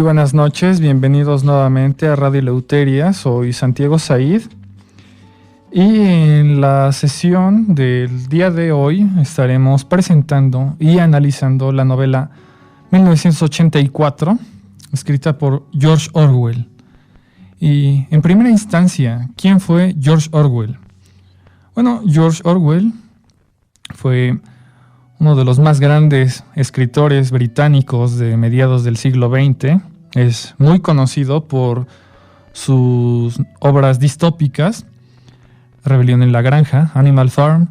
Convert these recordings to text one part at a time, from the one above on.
buenas noches, bienvenidos nuevamente a Radio Eleuteria, soy Santiago Said y en la sesión del día de hoy estaremos presentando y analizando la novela 1984, escrita por George Orwell. Y en primera instancia, ¿quién fue George Orwell? Bueno, George Orwell fue uno de los más grandes escritores británicos de mediados del siglo XX. Es muy conocido por sus obras distópicas, Rebelión en la Granja, Animal Farm,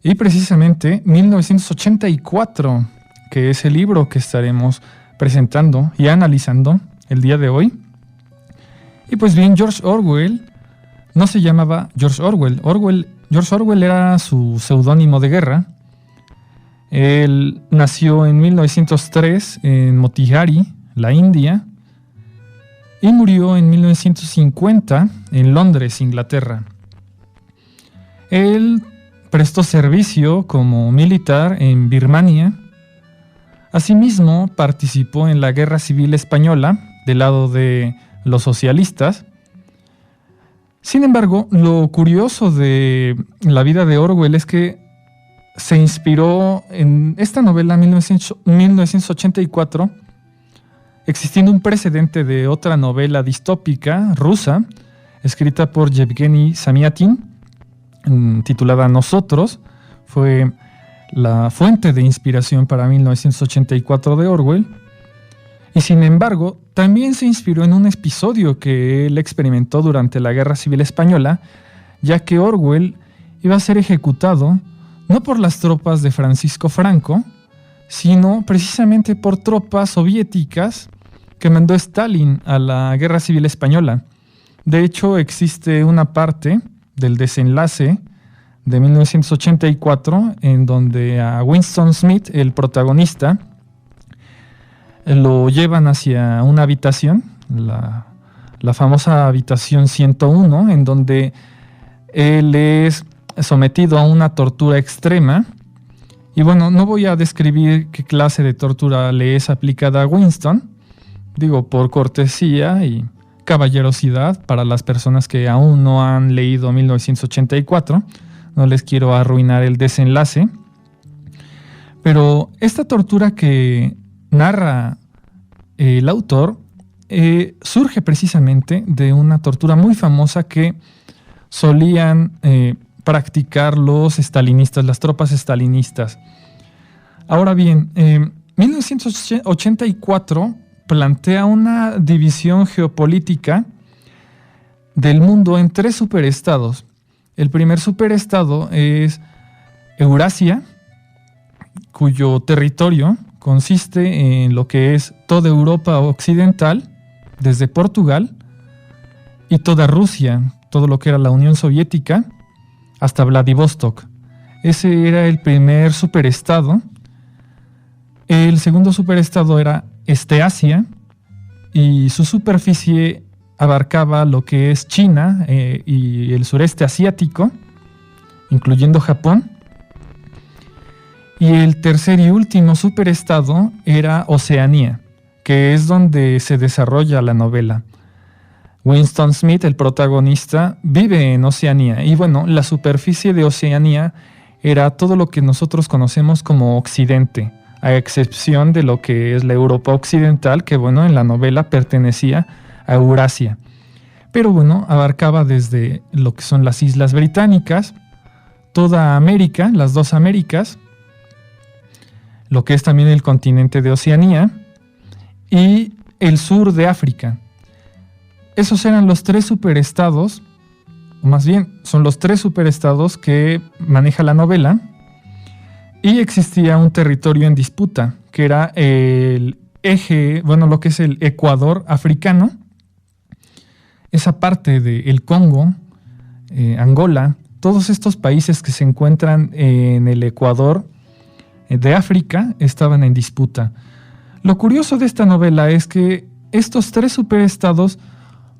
y precisamente 1984, que es el libro que estaremos presentando y analizando el día de hoy. Y pues bien, George Orwell no se llamaba George Orwell. George Orwell era su seudónimo de guerra. Él nació en 1903 en Motihari, la India, y murió en 1950 en Londres, Inglaterra. Él prestó servicio como militar en Birmania. Asimismo, participó en la Guerra Civil Española del lado de los socialistas. Sin embargo, lo curioso de la vida de Orwell es que se inspiró en esta novela 1984, existiendo un precedente de otra novela distópica rusa, escrita por Yevgeny Zamyatin, titulada Nosotros. Fue la fuente de inspiración para 1984 de Orwell. Y sin embargo, también se inspiró en un episodio que él experimentó durante la Guerra Civil Española, ya que Orwell iba a ser ejecutado no por las tropas de Francisco Franco, sino precisamente por tropas soviéticas que mandó Stalin a la Guerra Civil Española. De hecho, existe una parte del desenlace de 1984 en donde a Winston Smith, el protagonista, lo llevan hacia una habitación, la famosa habitación 101, en donde él es sometido a una tortura extrema. Y bueno, no voy a describir qué clase de tortura le es aplicada a Winston, digo por cortesía y caballerosidad para las personas que aún no han leído 1984, no les quiero arruinar el desenlace. Pero esta tortura que narra el autor surge precisamente de una tortura muy famosa que solían practicar los estalinistas, las tropas estalinistas. Ahora bien, 1984 plantea una división geopolítica del mundo en tres superestados. El primer superestado es Eurasia, cuyo territorio consiste en lo que es toda Europa occidental, desde Portugal, y toda Rusia, todo lo que era la Unión Soviética, hasta Vladivostok. Ese era el primer superestado. El segundo superestado era Asia, y su superficie abarcaba lo que es China y el sureste asiático, incluyendo Japón. Y el tercer y último superestado era Oceanía, que es donde se desarrolla la novela. Winston Smith, el protagonista, vive en Oceanía. Y bueno, la superficie de Oceanía era todo lo que nosotros conocemos como Occidente, a excepción de lo que es la Europa occidental, que bueno, en la novela pertenecía a Eurasia. Pero bueno, abarcaba desde lo que son las Islas Británicas, toda América, las dos Américas, lo que es también el continente de Oceanía y el sur de África. Esos eran los tres superestados, o más bien son los tres superestados que maneja la novela, y existía un territorio en disputa, que era el eje, bueno, lo que es el Ecuador africano, esa parte del Congo, Angola, todos estos países que se encuentran en el Ecuador de África estaban en disputa. Lo curioso de esta novela es que estos tres superestados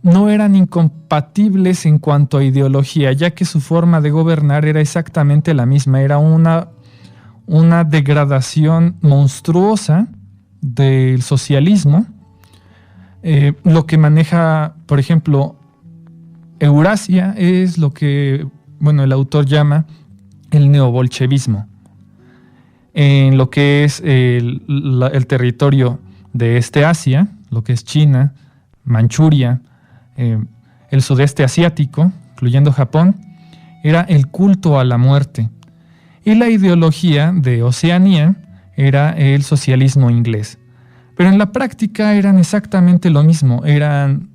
no eran incompatibles en cuanto a ideología, ya que su forma de gobernar era exactamente la misma. Era una degradación monstruosa del socialismo, Lo que maneja, por ejemplo, Eurasia es lo que, el autor llama el neobolchevismo. En lo que es el territorio de este Asia, lo que es China, Manchuria, el sudeste asiático, incluyendo Japón, era el culto a la muerte. Y la ideología de Oceanía era el socialismo inglés. Pero en la práctica eran exactamente lo mismo. Eran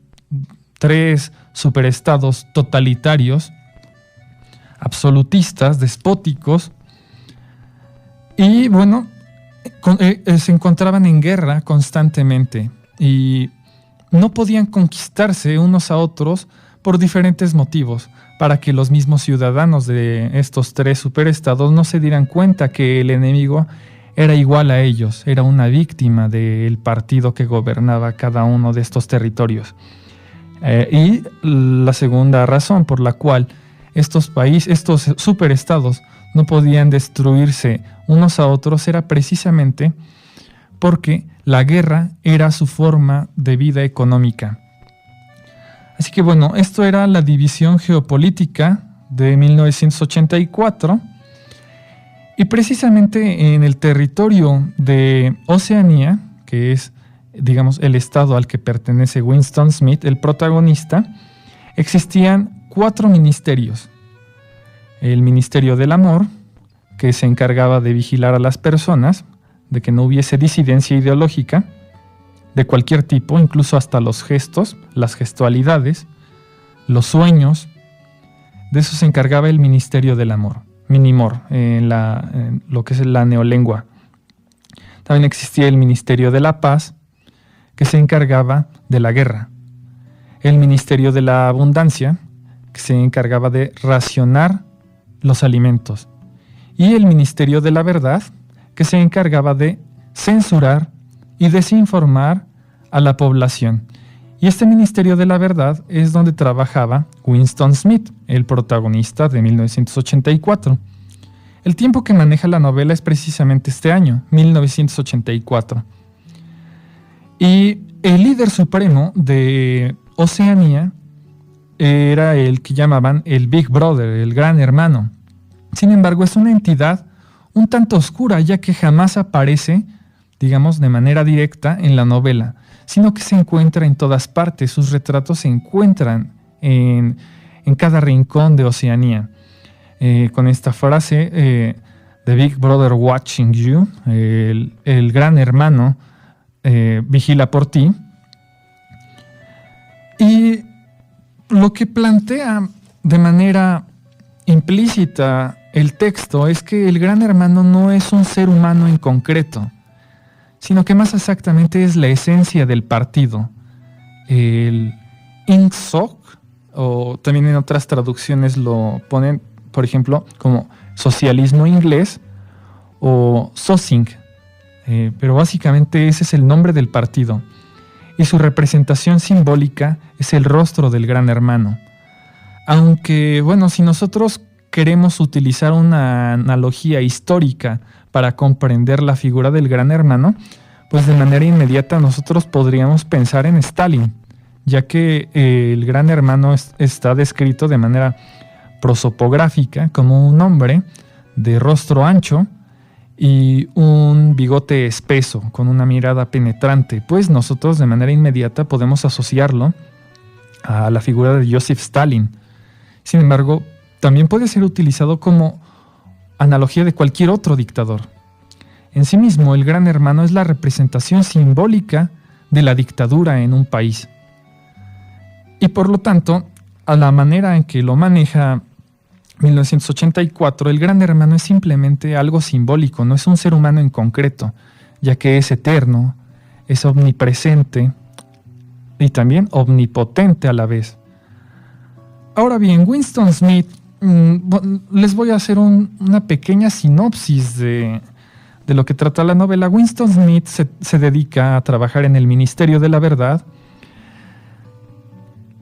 3 superestados totalitarios, absolutistas, despóticos, y se encontraban en guerra constantemente y no podían conquistarse unos a otros por diferentes motivos, para que los mismos ciudadanos de estos 3 superestados no se dieran cuenta que el enemigo era igual a ellos, era una víctima del partido que gobernaba cada uno de estos territorios. Y la segunda razón por la cual estos superestados no podían destruirse unos a otros era precisamente porque la guerra era su forma de vida económica. Así que esto era la división geopolítica de 1984, y precisamente en el territorio de Oceanía, que es, digamos, el estado al que pertenece Winston Smith, el protagonista, existían 4 ministerios. El Ministerio del Amor, que se encargaba de vigilar a las personas, de que no hubiese disidencia ideológica de cualquier tipo, incluso hasta los gestos, las gestualidades, los sueños. De eso se encargaba el Ministerio del Amor, Minimor, en lo que es la neolengua. También existía el Ministerio de la Paz, que se encargaba de la guerra. El Ministerio de la Abundancia, que se encargaba de racionar los alimentos. Y el Ministerio de la Verdad, que se encargaba de censurar y desinformar a la población. Y este Ministerio de la Verdad es donde trabajaba Winston Smith, el protagonista de 1984. El tiempo que maneja la novela es precisamente este año, 1984. Y el líder supremo de Oceanía era el que llamaban el Big Brother, el Gran Hermano. Sin embargo, es una entidad un tanto oscura, ya que jamás aparece, digamos, de manera directa en la novela, sino que se encuentra en todas partes. Sus retratos se encuentran en cada rincón de Oceanía. Con esta frase, The Big Brother Watching You, el Gran Hermano vigila por ti. Y lo que plantea de manera implícita el texto es que el Gran Hermano no es un ser humano en concreto, sino que más exactamente es la esencia del partido. El INSOC, o también en otras traducciones lo ponen, por ejemplo, como socialismo inglés o SOSING, pero básicamente ese es el nombre del partido, y su representación simbólica es el rostro del Gran Hermano. Aunque, si nosotros queremos utilizar una analogía histórica para comprender la figura del Gran Hermano, pues de manera inmediata nosotros podríamos pensar en Stalin, ya que el Gran Hermano está descrito de manera prosopográfica como un hombre de rostro ancho y un bigote espeso, con una mirada penetrante. Pues nosotros de manera inmediata podemos asociarlo a la figura de Joseph Stalin. Sin embargo, también puede ser utilizado como analogía de cualquier otro dictador. En sí mismo, el Gran Hermano es la representación simbólica de la dictadura en un país. Y por lo tanto, a la manera en que lo maneja 1984, el Gran Hermano es simplemente algo simbólico, no es un ser humano en concreto, ya que es eterno, es omnipresente y también omnipotente a la vez. Ahora bien, Winston Smith, les voy a hacer una pequeña sinopsis de lo que trata la novela. Winston Smith se dedica a trabajar en el Ministerio de la Verdad,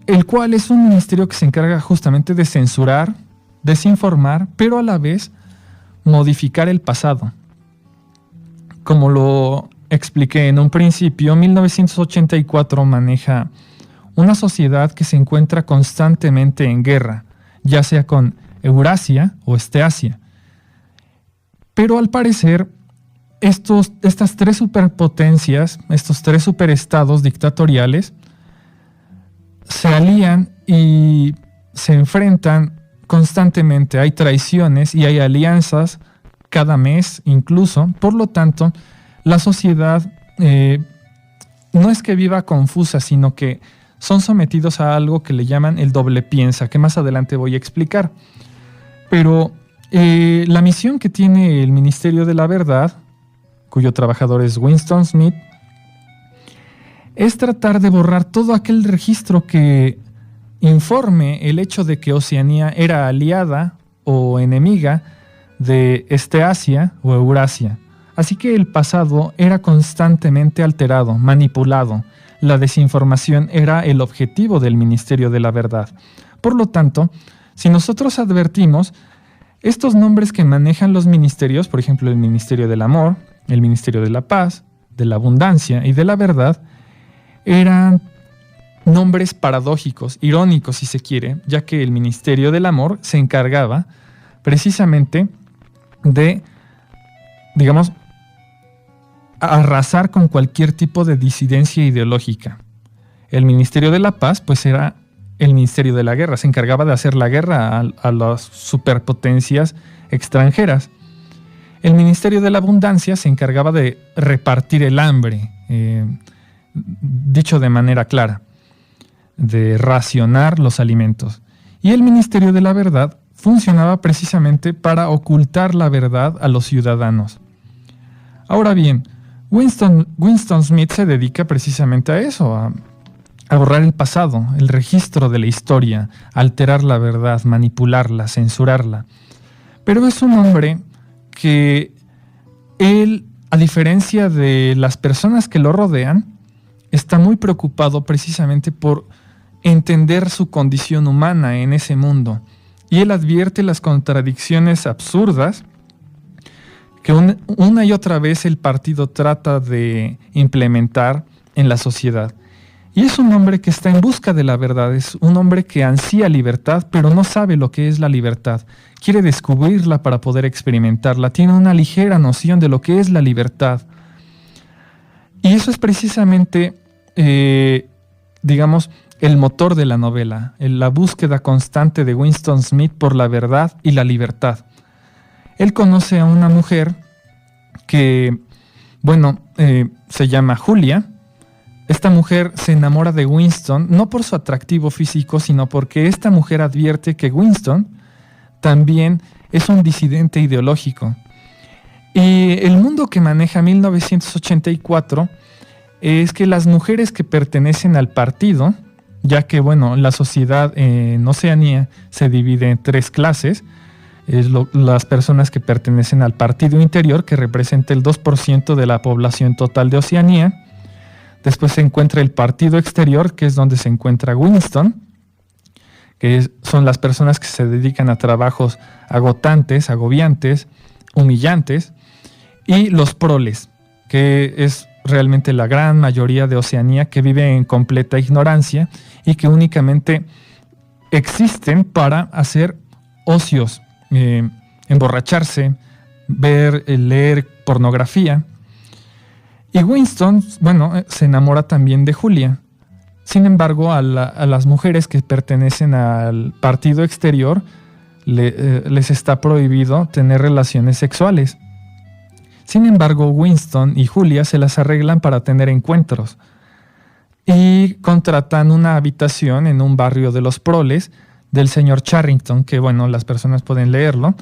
el cual es un ministerio que se encarga justamente de censurar, desinformar, pero a la vez modificar el pasado. Como lo expliqué en un principio, 1984 maneja una sociedad que se encuentra constantemente en guerra, ya sea con Eurasia o Esteasia. Pero al parecer, estas tres superpotencias, estos tres superestados dictatoriales, se alían y se enfrentan constantemente. Hay traiciones y hay alianzas cada mes incluso. Por lo tanto, la sociedad no es que viva confusa, sino que son sometidos a algo que le llaman el doble piensa, que más adelante voy a explicar. Pero la misión que tiene el Ministerio de la Verdad, cuyo trabajador es Winston Smith, es tratar de borrar todo aquel registro que informe el hecho de que Oceanía era aliada o enemiga de Esteasia o Eurasia. Así que el pasado era constantemente alterado, manipulado. La desinformación era el objetivo del Ministerio de la Verdad. Por lo tanto, si nosotros advertimos, estos nombres que manejan los ministerios, por ejemplo, el Ministerio del Amor, el Ministerio de la Paz, de la Abundancia y de la Verdad, eran nombres paradójicos, irónicos si se quiere, ya que el Ministerio del Amor se encargaba precisamente de, digamos, arrasar con cualquier tipo de disidencia ideológica. El Ministerio de la Paz, pues era el Ministerio de la Guerra, se encargaba de hacer la guerra a las superpotencias extranjeras. El Ministerio de la Abundancia se encargaba de repartir el hambre, dicho de manera clara, de racionar los alimentos. Y el Ministerio de la Verdad funcionaba precisamente para ocultar la verdad a los ciudadanos. Ahora bien, Winston Smith se dedica precisamente a eso, a borrar el pasado, el registro de la historia, alterar la verdad, manipularla, censurarla. Pero es un hombre que él, a diferencia de las personas que lo rodean, está muy preocupado precisamente por entender su condición humana en ese mundo. Y él advierte las contradicciones absurdas que una y otra vez el partido trata de implementar en la sociedad. Y es un hombre que está en busca de la verdad, es un hombre que ansía libertad, pero no sabe lo que es la libertad. Quiere descubrirla para poder experimentarla, tiene una ligera noción de lo que es la libertad. Y eso es precisamente, digamos, el motor de la novela, la búsqueda constante de Winston Smith por la verdad y la libertad. Él conoce a una mujer que, se llama Julia. Esta mujer se enamora de Winston, no por su atractivo físico, sino porque esta mujer advierte que Winston también es un disidente ideológico. Y el mundo que maneja 1984 es que las mujeres que pertenecen al partido, ya que la sociedad en Oceanía se divide en tres clases, las personas que pertenecen al partido interior, que representa el 2% de la población total de Oceanía. Después se encuentra el partido exterior, que es donde se encuentra Winston, que son las personas que se dedican a trabajos agotantes, agobiantes, humillantes, y los proles, que es realmente la gran mayoría de Oceanía que vive en completa ignorancia y que únicamente existen para hacer ocios, emborracharse, leer pornografía. Y Winston, se enamora también de Julia. Sin embargo, a las mujeres que pertenecen al partido exterior les está prohibido tener relaciones sexuales. Sin embargo, Winston y Julia se las arreglan para tener encuentros y contratan una habitación en un barrio de los proles del señor Charrington, que las personas pueden leerlo.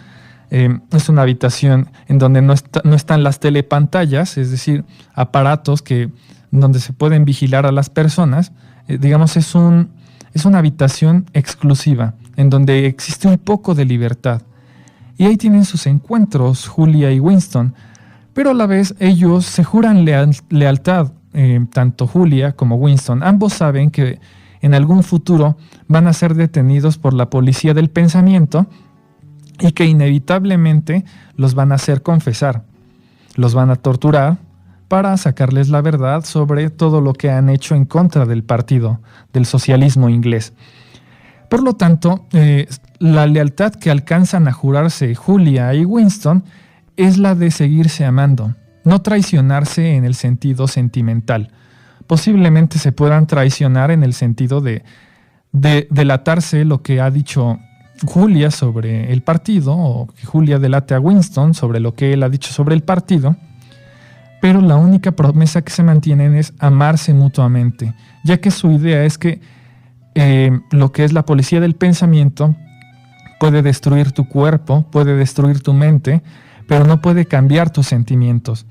Es una habitación en donde no están las telepantallas, es decir, aparatos donde se pueden vigilar a las personas. Es una habitación exclusiva, en donde existe un poco de libertad. Y ahí tienen sus encuentros, Julia y Winston, pero a la vez ellos se juran lealtad, tanto Julia como Winston. Ambos saben que en algún futuro van a ser detenidos por la policía del pensamiento y que inevitablemente los van a hacer confesar, los van a torturar, para sacarles la verdad sobre todo lo que han hecho en contra del partido, del socialismo inglés. Por lo tanto, la lealtad que alcanzan a jurarse Julia y Winston es la de seguirse amando, no traicionarse en el sentido sentimental. Posiblemente se puedan traicionar en el sentido de delatarse lo que ha dicho Julia sobre el partido, o que Julia delate a Winston sobre lo que él ha dicho sobre el partido, pero la única promesa que se mantienen es amarse mutuamente, ya que su idea es que lo que es la policía del pensamiento puede destruir tu cuerpo, puede destruir tu mente, pero no puede cambiar tus sentimientos.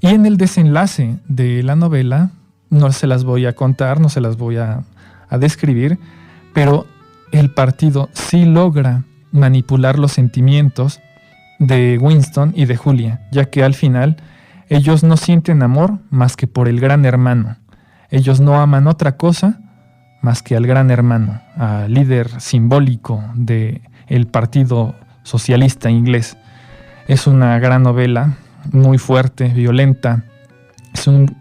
Y en el desenlace de la novela, no se las voy a contar, no se las voy a describir, pero el partido sí logra manipular los sentimientos de Winston y de Julia, ya que al final ellos no sienten amor más que por el gran hermano. Ellos no aman otra cosa más que al gran hermano, al líder simbólico del Partido Socialista Inglés. Es una gran novela, muy fuerte, violenta, es un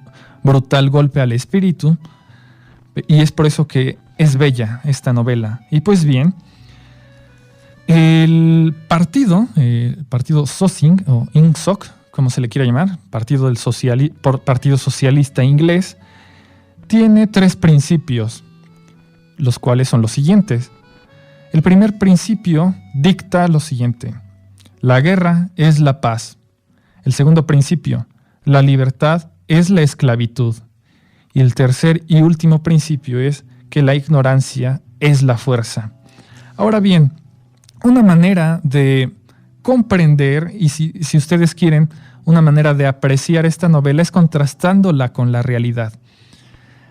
brutal golpe al espíritu, y es por eso que es bella esta novela. Y pues bien, el partido SOSING o INSOC, como se le quiera llamar, Partido Socialista Inglés, tiene 3 principios, los cuales son los siguientes. El primer principio dicta lo siguiente: la guerra es la paz. El segundo principio: la libertad es la esclavitud. Y el tercer y último principio es que la ignorancia es la fuerza. Ahora bien, una manera de comprender, y si ustedes quieren, una manera de apreciar esta novela es contrastándola con la realidad.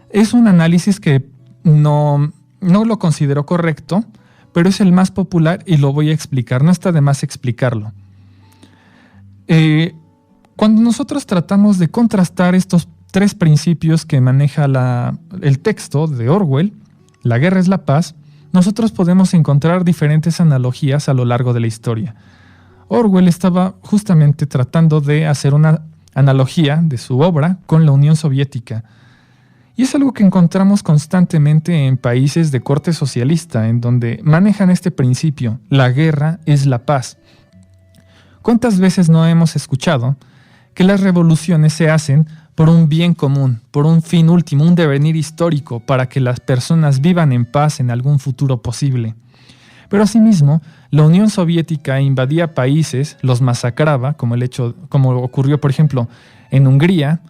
Es un análisis que no lo considero correcto, pero es el más popular y lo voy a explicar. No está de más explicarlo. Cuando nosotros tratamos de contrastar estos 3 principios que maneja el texto de Orwell, la guerra es la paz, nosotros podemos encontrar diferentes analogías a lo largo de la historia. Orwell estaba justamente tratando de hacer una analogía de su obra con la Unión Soviética. Y es algo que encontramos constantemente en países de corte socialista, en donde manejan este principio: la guerra es la paz. ¿Cuántas veces no hemos escuchado que las revoluciones se hacen por un bien común, por un fin último, un devenir histórico, para que las personas vivan en paz en algún futuro posible? Pero asimismo, la Unión Soviética invadía países, los masacraba, como ocurrió, por ejemplo, en Hungría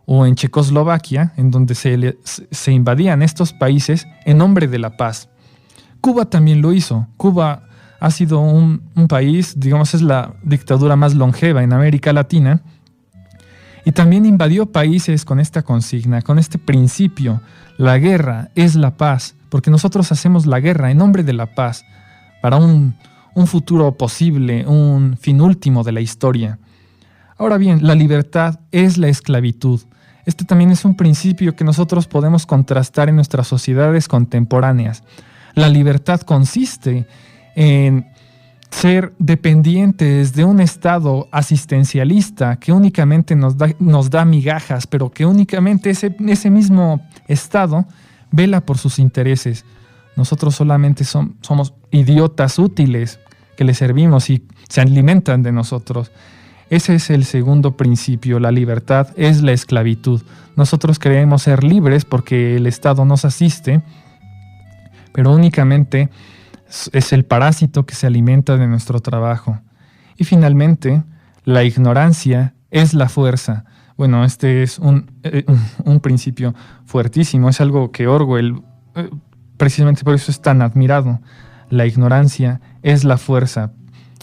o en Checoslovaquia, en donde se invadían estos países en nombre de la paz. Cuba también lo hizo. Cuba ha sido un país, digamos, es la dictadura más longeva en América Latina, y también invadió países con esta consigna, con este principio: la guerra es la paz, porque nosotros hacemos la guerra en nombre de la paz, para un futuro posible, un fin último de la historia. Ahora bien, la libertad es la esclavitud. Este también es un principio que nosotros podemos contrastar en nuestras sociedades contemporáneas. La libertad consiste en ser dependientes de un Estado asistencialista que únicamente nos da migajas, pero que únicamente ese mismo Estado vela por sus intereses. Nosotros solamente somos idiotas útiles que le servimos y se alimentan de nosotros. Ese es el segundo principio: la libertad es la esclavitud. Nosotros creemos ser libres porque el Estado nos asiste, pero únicamente es el parásito que se alimenta de nuestro trabajo. Y finalmente, la ignorancia es la fuerza. Bueno, este es un principio fuertísimo, es algo que Orwell, precisamente por eso es tan admirado. La ignorancia es la fuerza.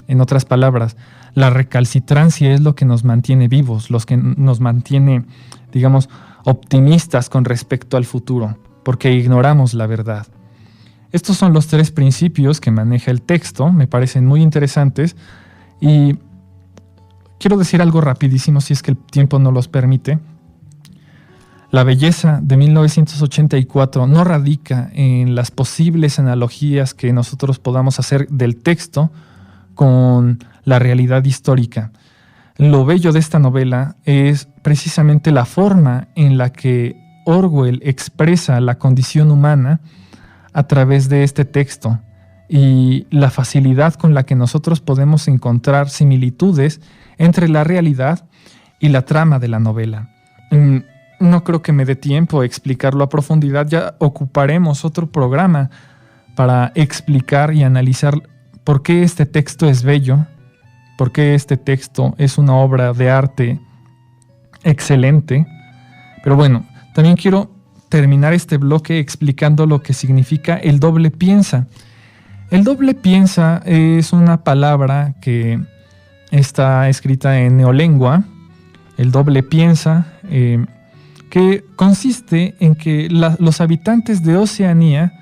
En otras palabras, la recalcitrancia es lo que nos mantiene vivos, lo que nos mantiene, digamos, optimistas con respecto al futuro, porque ignoramos la verdad. Estos son los 3 principios que maneja el texto, me parecen muy interesantes, y quiero decir algo rapidísimo si es que el tiempo no los permite. La belleza de 1984 no radica en las posibles analogías que nosotros podamos hacer del texto con la realidad histórica. Lo bello de esta novela es precisamente la forma en la que Orwell expresa la condición humana a través de este texto y la facilidad con la que nosotros podemos encontrar similitudes entre la realidad y la trama de la novela. No creo que me dé tiempo a explicarlo a profundidad, ya ocuparemos otro programa para explicar y analizar por qué este texto es bello, por qué este texto es una obra de arte excelente. Pero bueno, también quiero terminar este bloque explicando lo que significa el doble piensa. El doble piensa es una palabra que está escrita en neolengua, el doble piensa, que consiste en que los habitantes de Oceanía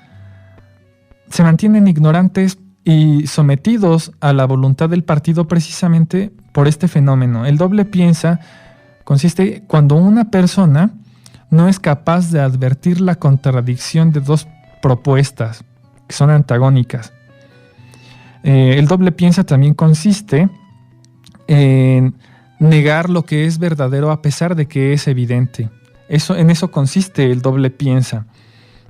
se mantienen ignorantes y sometidos a la voluntad del partido precisamente por este fenómeno. El doble piensa consiste cuando una persona no es capaz de advertir la contradicción de dos propuestas que son antagónicas. El doble piensa también consiste en negar lo que es verdadero a pesar de que es evidente. En eso consiste el doble piensa,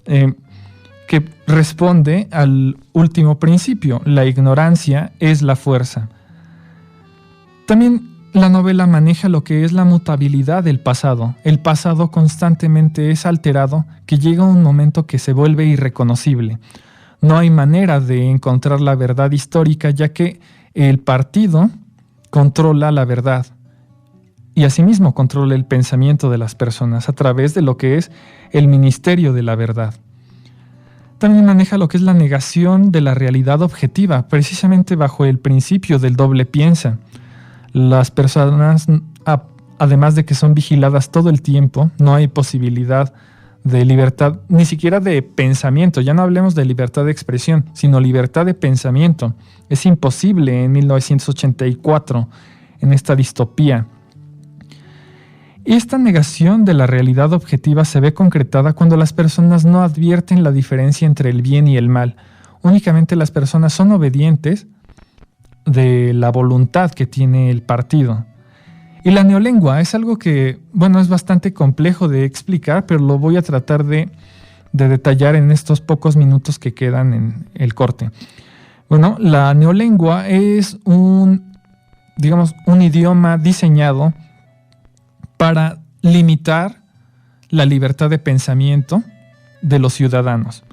que responde al último principio: la ignorancia es la fuerza. También la novela maneja lo que es la mutabilidad del pasado. El pasado constantemente es alterado, que llega un momento que se vuelve irreconocible. No hay manera de encontrar la verdad histórica, ya que el partido controla la verdad y asimismo controla el pensamiento de las personas a través de lo que es el Ministerio de la Verdad. También maneja lo que es la negación de la realidad objetiva, precisamente bajo el principio del doble piensa. Las personas, además de que son vigiladas todo el tiempo, no hay posibilidad de libertad, ni siquiera de pensamiento. Ya no hablemos de libertad de expresión, sino libertad de pensamiento. Es imposible en 1984, en esta distopía. Esta negación de la realidad objetiva se ve concretada cuando las personas no advierten la diferencia entre el bien y el mal. Únicamente las personas son obedientes de la voluntad que tiene el partido. Y la neolengua es algo que, bueno, es bastante complejo de explicar, pero lo voy a tratar de detallar en estos pocos minutos que quedan en el corte. Bueno, la neolengua es un idioma diseñado para limitar la libertad de pensamiento de los ciudadanos.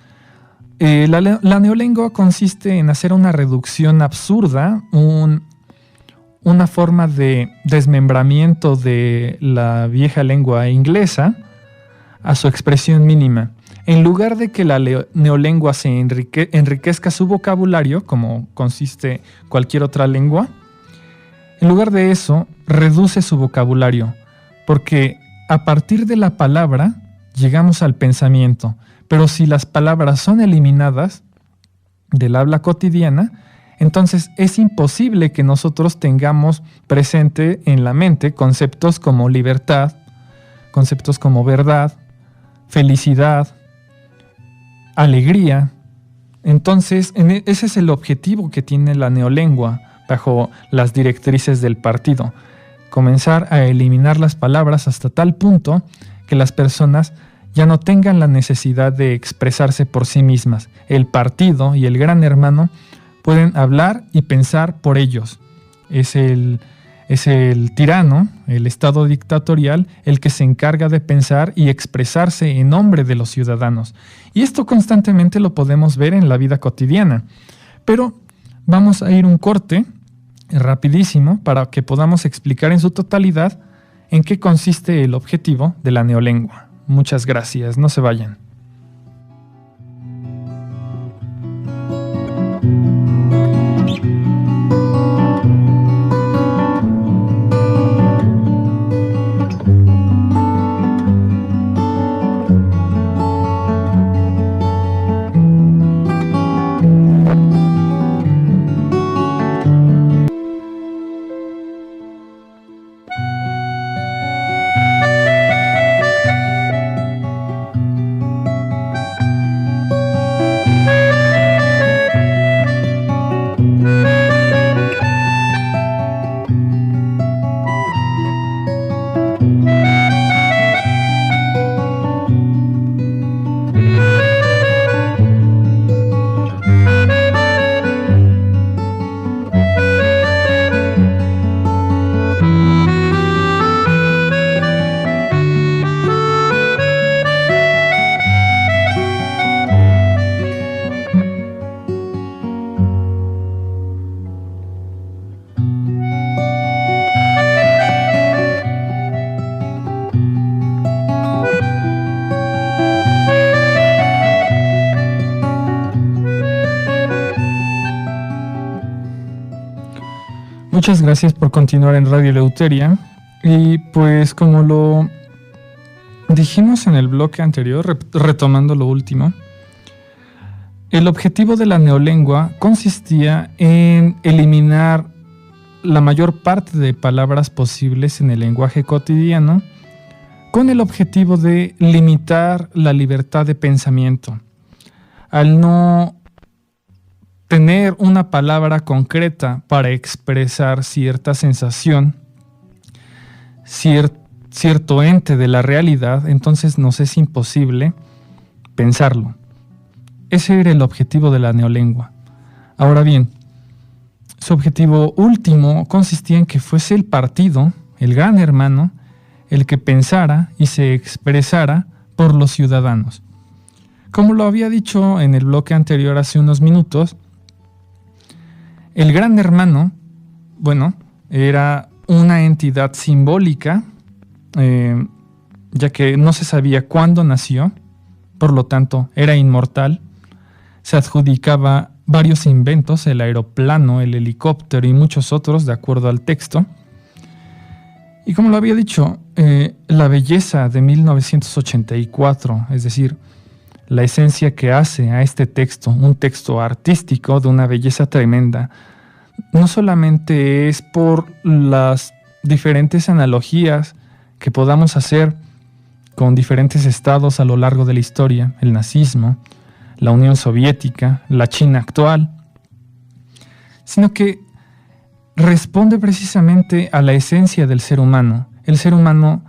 La neolengua consiste en hacer una reducción absurda, una forma de desmembramiento de la vieja lengua inglesa a su expresión mínima. En lugar de que la neolengua se enriquezca su vocabulario, como consiste cualquier otra lengua, en lugar de eso, reduce su vocabulario, porque a partir de la palabra llegamos al pensamiento, pero si las palabras son eliminadas del habla cotidiana, entonces es imposible que nosotros tengamos presente en la mente conceptos como libertad, conceptos como verdad, felicidad, alegría. Entonces, ese es el objetivo que tiene la neolengua bajo las directrices del partido: comenzar a eliminar las palabras hasta tal punto que las personas ya no tengan la necesidad de expresarse por sí mismas. El partido y el gran hermano pueden hablar y pensar por ellos. Es el tirano, el Estado dictatorial, el que se encarga de pensar y expresarse en nombre de los ciudadanos. Y esto constantemente lo podemos ver en la vida cotidiana. Pero vamos a ir un corte rapidísimo para que podamos explicar en su totalidad en qué consiste el objetivo de la neolengua. Muchas gracias, no se vayan. Muchas gracias por continuar en Radio Eleuteria. Y pues como lo dijimos en el bloque anterior, retomando lo último, el objetivo de la neolengua consistía en eliminar la mayor parte de palabras posibles en el lenguaje cotidiano con el objetivo de limitar la libertad de pensamiento. Al no tener una palabra concreta para expresar cierta sensación, cierto ente de la realidad, entonces nos es imposible pensarlo. Ese era el objetivo de la neolengua. Ahora bien, su objetivo último consistía en que fuese el partido, el gran hermano, el que pensara y se expresara por los ciudadanos. Como lo había dicho en el bloque anterior hace unos minutos, el gran hermano, era una entidad simbólica, ya que no se sabía cuándo nació, por lo tanto era inmortal, se adjudicaba varios inventos, el aeroplano, el helicóptero y muchos otros, de acuerdo al texto. Y como lo había dicho, la belleza de 1984, es decir, la esencia que hace a este texto, un texto artístico de una belleza tremenda, no solamente es por las diferentes analogías que podamos hacer con diferentes estados a lo largo de la historia, el nazismo, la Unión Soviética, la China actual, sino que responde precisamente a la esencia del ser humano. El ser humano,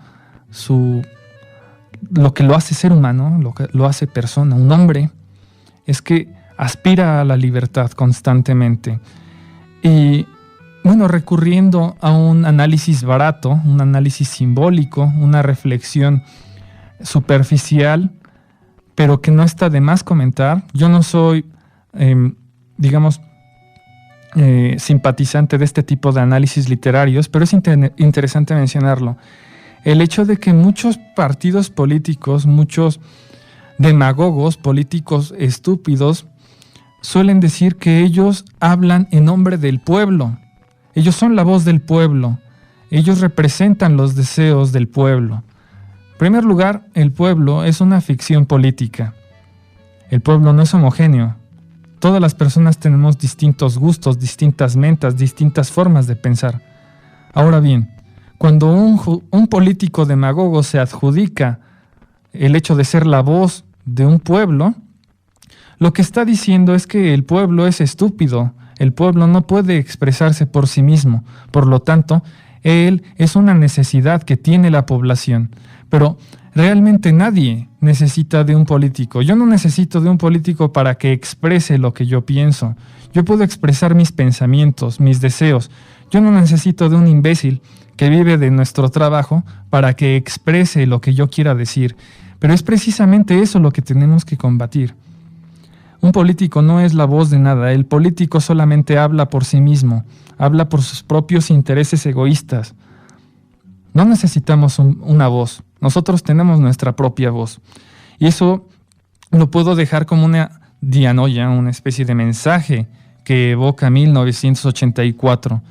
lo que lo hace ser humano, lo que lo hace persona, un hombre, es que aspira a la libertad constantemente. Y recurriendo a un análisis barato, un análisis simbólico, una reflexión superficial, pero que no está de más comentar. Yo no soy, simpatizante de este tipo de análisis literarios, pero es interesante mencionarlo. El hecho de que muchos partidos políticos, muchos demagogos políticos estúpidos, suelen decir que ellos hablan en nombre del pueblo. Ellos son la voz del pueblo. Ellos representan los deseos del pueblo. En primer lugar, el pueblo es una ficción política. El pueblo no es homogéneo. Todas las personas tenemos distintos gustos, distintas mentas, distintas formas de pensar. Ahora bien, cuando un político demagogo se adjudica el hecho de ser la voz de un pueblo, lo que está diciendo es que el pueblo es estúpido. El pueblo no puede expresarse por sí mismo. Por lo tanto, él es una necesidad que tiene la población. Pero realmente nadie necesita de un político. Yo no necesito de un político para que exprese lo que yo pienso. Yo puedo expresar mis pensamientos, mis deseos. Yo no necesito de un imbécil que vive de nuestro trabajo para que exprese lo que yo quiera decir. Pero es precisamente eso lo que tenemos que combatir. Un político no es la voz de nada. El político solamente habla por sí mismo, habla por sus propios intereses egoístas. No necesitamos una voz. Nosotros tenemos nuestra propia voz. Y eso lo puedo dejar como una dianoia, una especie de mensaje que evoca 1984.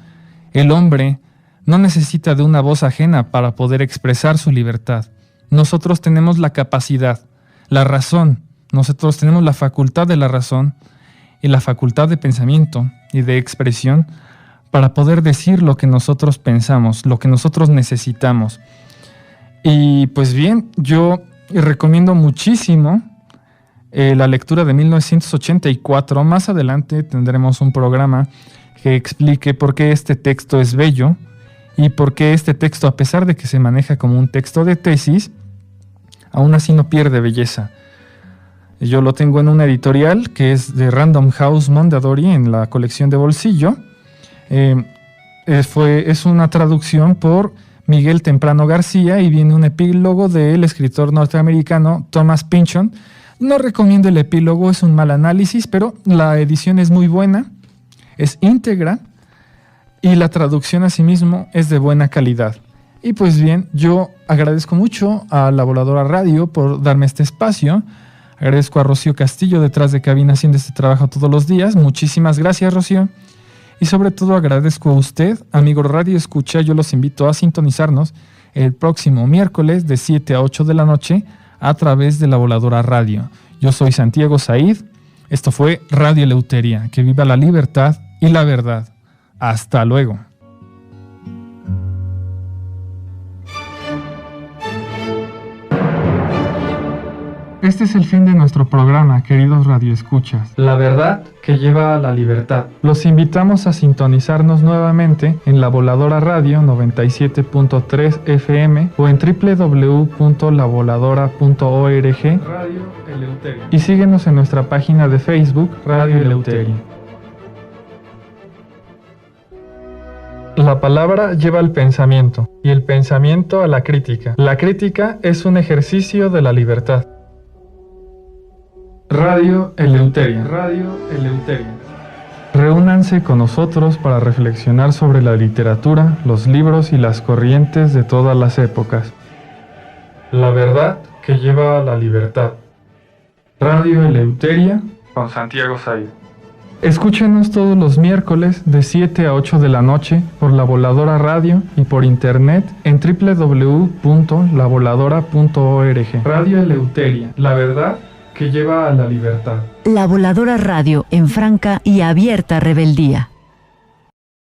El hombre no necesita de una voz ajena para poder expresar su libertad. Nosotros tenemos la capacidad, la razón. Nosotros tenemos la facultad de la razón y la facultad de pensamiento y de expresión para poder decir lo que nosotros pensamos, lo que nosotros necesitamos. Y pues bien, yo recomiendo muchísimo la lectura de 1984. Más adelante tendremos un programa que explique por qué este texto es bello y por qué este texto, a pesar de que se maneja como un texto de tesis, aún así no pierde belleza. Yo lo tengo en una editorial que es de Random House Mondadori en la colección de bolsillo. Es una traducción por Miguel Temprano García y viene un epílogo del escritor norteamericano Thomas Pynchon. No recomiendo el epílogo, es un mal análisis, pero la edición es muy buena, es íntegra y la traducción asimismo es de buena calidad. Y pues bien, yo agradezco mucho a La Voladora Radio por darme este espacio. Agradezco a Rocío Castillo detrás de cabina haciendo este trabajo todos los días. Muchísimas gracias, Rocío. Y sobre todo agradezco a usted, amigo Radio Escucha. Yo los invito a sintonizarnos el próximo miércoles de 7 a 8 de la noche a través de La Voladora Radio. Yo soy Santiago Said. Esto fue Radio Eleuteria. Que viva la libertad y la verdad. Hasta luego. Este es el fin de nuestro programa, queridos radioescuchas. La verdad que lleva a la libertad. Los invitamos a sintonizarnos nuevamente en La Voladora Radio 97.3 FM o en www.lavoladora.org Radio Eleuteria. Y síguenos en nuestra página de Facebook Radio Eleuteria. La palabra lleva al pensamiento y el pensamiento a la crítica. La crítica es un ejercicio de la libertad. Radio Eleuteria. Radio Eleuteria. Reúnanse con nosotros para reflexionar sobre la literatura, los libros y las corrientes de todas las épocas. La verdad que lleva a la libertad. Radio Eleuteria con Santiago Said. Escúchenos todos los miércoles de 7 a 8 de la noche por La Voladora Radio y por internet en www.lavoladora.org. Radio Eleuteria. La verdad que lleva a la libertad. La Voladora Radio en franca y abierta rebeldía.